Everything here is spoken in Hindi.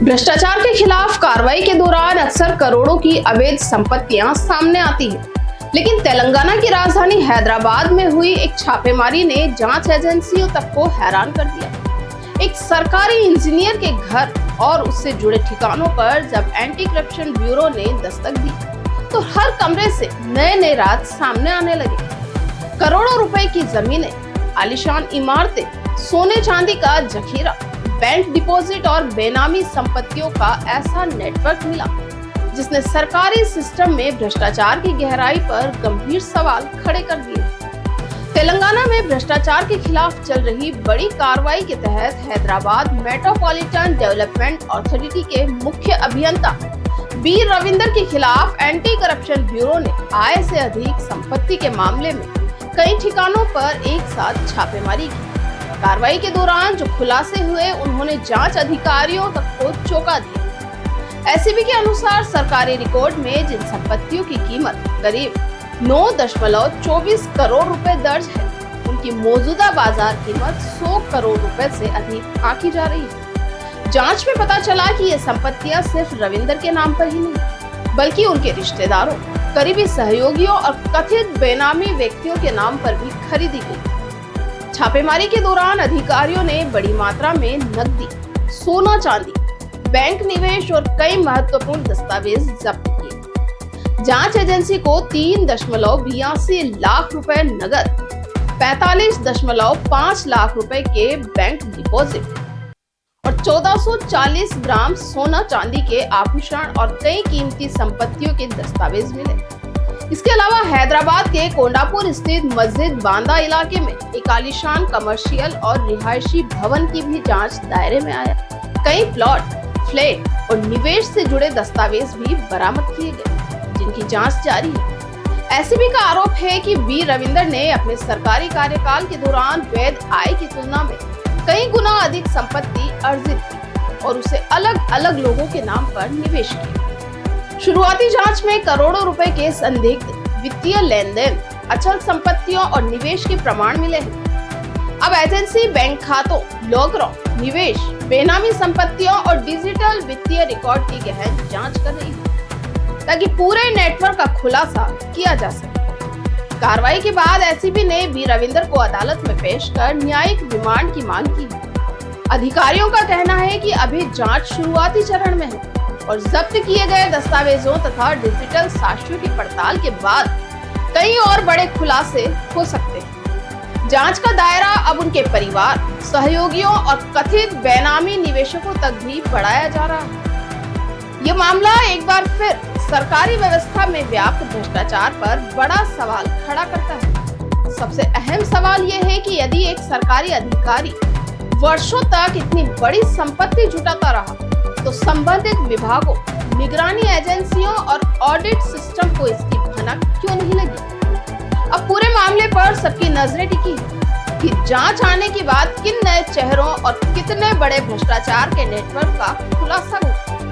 भ्रष्टाचार के खिलाफ कार्रवाई के दौरान अक्सर करोड़ों की अवैध संपत्तियां सामने आती है, लेकिन तेलंगाना की राजधानी हैदराबाद में हुई एक छापेमारी ने जांच एजेंसियों तक को हैरान कर दिया। एक सरकारी इंजीनियर के घर और उससे जुड़े ठिकानों पर जब एंटी करप्शन ब्यूरो ने दस्तक दी, तो हर कमरे से नए नए राज सामने आने लगे। करोड़ों रुपए की जमीनें, आलीशान इमारतें, सोने चांदी का जखीरा, बैंक डिपॉजिट और बेनामी संपत्तियों का ऐसा नेटवर्क मिला जिसने सरकारी सिस्टम में भ्रष्टाचार की गहराई पर गंभीर सवाल खड़े कर दिए। तेलंगाना में भ्रष्टाचार के खिलाफ चल रही बड़ी कार्रवाई के तहत हैदराबाद मेट्रोपॉलिटन डेवलपमेंट अथॉरिटी के मुख्य अभियंता बी रविंदर के खिलाफ एंटी करप्शन ब्यूरो ने आय से अधिक संपत्ति के मामले में कई ठिकानों पर एक साथ छापेमारी की। कार्रवाई के दौरान जो खुलासे हुए, उन्होंने जांच अधिकारियों तक को चौंका दिया। एसीबी के अनुसार सरकारी रिकॉर्ड में जिन संपत्तियों की कीमत करीब 9.24 करोड़ रुपए दर्ज है, उनकी मौजूदा बाजार कीमत 100 करोड़ रुपए से अधिक आंकी जा रही है। जांच में पता चला कि ये संपत्तियां सिर्फ रविंदर के नाम पर ही नहीं, बल्कि उनके रिश्तेदारों, करीबी सहयोगियों और कथित बेनामी व्यक्तियों के नाम पर भी खरीदी गई। छापेमारी के दौरान अधिकारियों ने बड़ी मात्रा में नकदी, सोना चांदी, बैंक निवेश और कई महत्वपूर्ण दस्तावेज जब्त किए। जांच एजेंसी को 3.82 लाख रुपए नगद, 45.5 लाख रुपए के बैंक डिपॉजिट और 1440 ग्राम सोना चांदी के आभूषण और कई कीमती संपत्तियों के दस्तावेज मिले। इसके अलावा हैदराबाद के कोंडापुर स्थित मस्जिद बांदा इलाके में एक आलीशान कमर्शियल और रिहायशी भवन की भी जांच दायरे में आया। कई प्लॉट, फ्लैट और निवेश से जुड़े दस्तावेज भी बरामद किए गए, जिनकी जांच जारी है। एसीबी का आरोप है कि बी रविंदर ने अपने सरकारी कार्यकाल के दौरान वैध आय की तुलना में कई गुना अधिक संपत्ति अर्जित की और उसे अलग अलग लोगों के नाम पर निवेश किया। शुरुआती जांच में करोड़ों रुपए के संदिग्ध वित्तीय लेन देन, अचल संपत्तियों और निवेश के प्रमाण मिले हैं। अब एजेंसी बैंक खातों, लॉकरों, निवेश, बेनामी संपत्तियों और डिजिटल वित्तीय रिकॉर्ड की गहन जांच कर रही है, ताकि पूरे नेटवर्क का खुलासा किया जा सके। कार्रवाई के बाद एसीबी ने बी रविंदर को अदालत में पेश कर न्यायिक रिमांड की मांग की है। अधिकारियों का कहना है कि अभी जांच शुरुआती चरण में है और जब्त किए गए दस्तावेजों तथा डिजिटल साक्ष्यों की पड़ताल के बाद कई और बड़े खुलासे हो सकते हैं। जांच का दायरा अब उनके परिवार, सहयोगियों और कथित बेनामी निवेशकों तक भी बढ़ाया जा रहा है। ये मामला एक बार फिर सरकारी व्यवस्था में व्याप्त भ्रष्टाचार पर बड़ा सवाल खड़ा करता है। सबसे अहम सवाल ये है कि यदि एक सरकारी अधिकारी वर्षों तक इतनी बड़ी संपत्ति जुटाता रहा, तो संबंधित विभागों, निगरानी एजेंसियों और ऑडिट सिस्टम को इसकी भनक क्यों नहीं लगी? अब पूरे मामले पर सबकी नजरें टिकी है कि जांच आने के बाद किन नए चेहरों और कितने बड़े भ्रष्टाचार के नेटवर्क का खुलासा होगा।